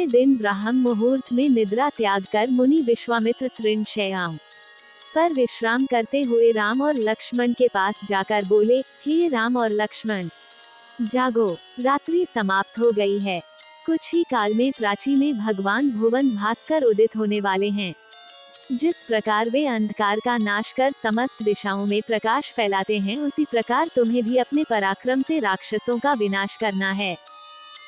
दूसरे दिन ब्राह्म मुहूर्त में निद्रा त्याग कर मुनि विश्वामित्र तृणशय्याओं पर विश्राम करते हुए राम और लक्ष्मण के पास जाकर बोले, हे राम और लक्ष्मण, जागो, रात्रि समाप्त हो गई है। कुछ ही काल में प्राची में भगवान भुवन भास्कर उदित होने वाले हैं। जिस प्रकार वे अंधकार का नाश कर समस्त दिशाओं में प्रकाश फैलाते हैं, उसी प्रकार तुम्हें भी अपने पराक्रम से राक्षसों का विनाश करना है।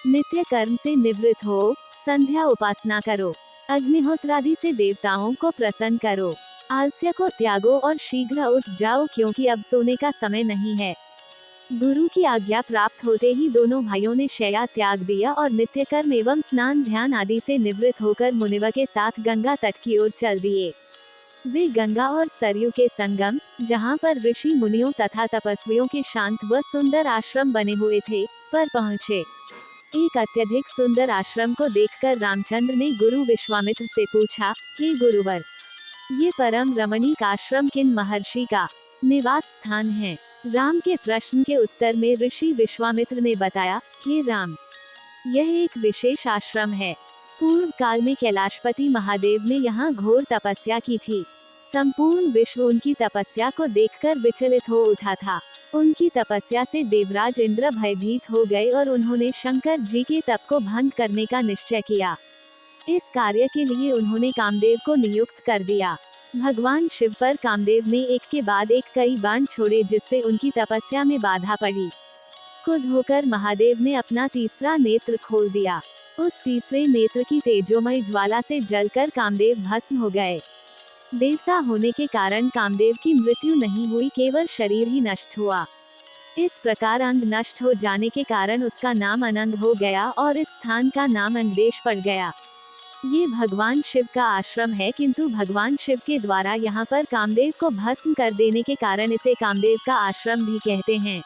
नित्य कर्म से निवृत्त हो, संध्या उपासना करो, अग्निहोत्रादि से देवताओं को प्रसन्न करो, आलस्य को त्यागो और शीघ्र उठ जाओ, क्योंकि अब सोने का समय नहीं है। गुरु की आज्ञा प्राप्त होते ही दोनों भाइयों ने शय्या त्याग दिया और नित्य कर्म एवं स्नान ध्यान आदि से निवृत्त होकर मुनिवा के साथ गंगा तट की ओर चल दिए। वे गंगा और सरयू के संगम, जहाँ पर ऋषि मुनियों तथा तपस्वियों के शांत व सुंदर आश्रम बने हुए थे, पर पहुँचे। एक अत्यधिक सुंदर आश्रम को देखकर रामचंद्र ने गुरु विश्वामित्र से पूछा, हे गुरुवर, ये परम रमणीक आश्रम किन महर्षि का निवास स्थान है? राम के प्रश्न के उत्तर में ऋषि विश्वामित्र ने बताया, हे राम, यह एक विशेष आश्रम है। पूर्व काल में कैलाशपति महादेव ने यहाँ घोर तपस्या की थी। संपूर्ण विश्व उनकी तपस्या को देखकर विचलित हो उठा था। उनकी तपस्या से देवराज इंद्र भयभीत हो गए और उन्होंने शंकर जी के तप को भंग करने का निश्चय किया। इस कार्य के लिए उन्होंने कामदेव को नियुक्त कर दिया। भगवान शिव पर कामदेव ने एक के बाद एक कई बाण छोड़े, जिससे उनकी तपस्या में बाधा पड़ी। क्रुद्ध होकर महादेव ने अपना तीसरा नेत्र खोल दिया। उस तीसरे नेत्र की तेजोमय ज्वाला से जलकर कामदेव भस्म हो गए। देवता होने के कारण कामदेव की मृत्यु नहीं हुई, केवल शरीर ही नष्ट हुआ। इस प्रकार अंग नष्ट हो जाने के कारण उसका नाम अनंग हो गया और इस स्थान का नाम अंगदेश पड़ गया। ये भगवान शिव का आश्रम है, किंतु भगवान शिव के द्वारा यहाँ पर कामदेव को भस्म कर देने के कारण इसे कामदेव का आश्रम भी कहते हैं।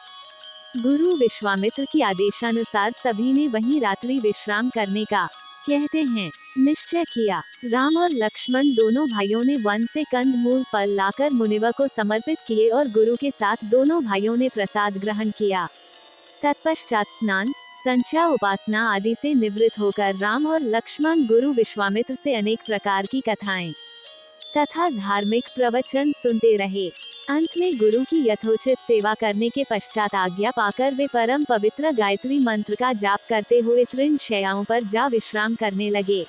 गुरु विश्वामित्र की आदेशानुसार सभी ने वहीं रात्रि विश्राम करने का, कहते हैं, निश्चय किया। राम और लक्ष्मण दोनों भाइयों ने वन से कंद मूल फल लाकर मुनिवा को समर्पित किए और गुरु के साथ दोनों भाइयों ने प्रसाद ग्रहण किया। तत्पश्चात स्नान, संध्या उपासना आदि से निवृत्त होकर राम और लक्ष्मण गुरु विश्वामित्र से अनेक प्रकार की कथाएं तथा धार्मिक प्रवचन सुनते रहे। अंत में गुरु की यथोचित सेवा करने के पश्चात आज्ञा पाकर वे परम पवित्र गायत्री मंत्र का जाप करते हुए तृणशय्याओं पर जा विश्राम करने लगे।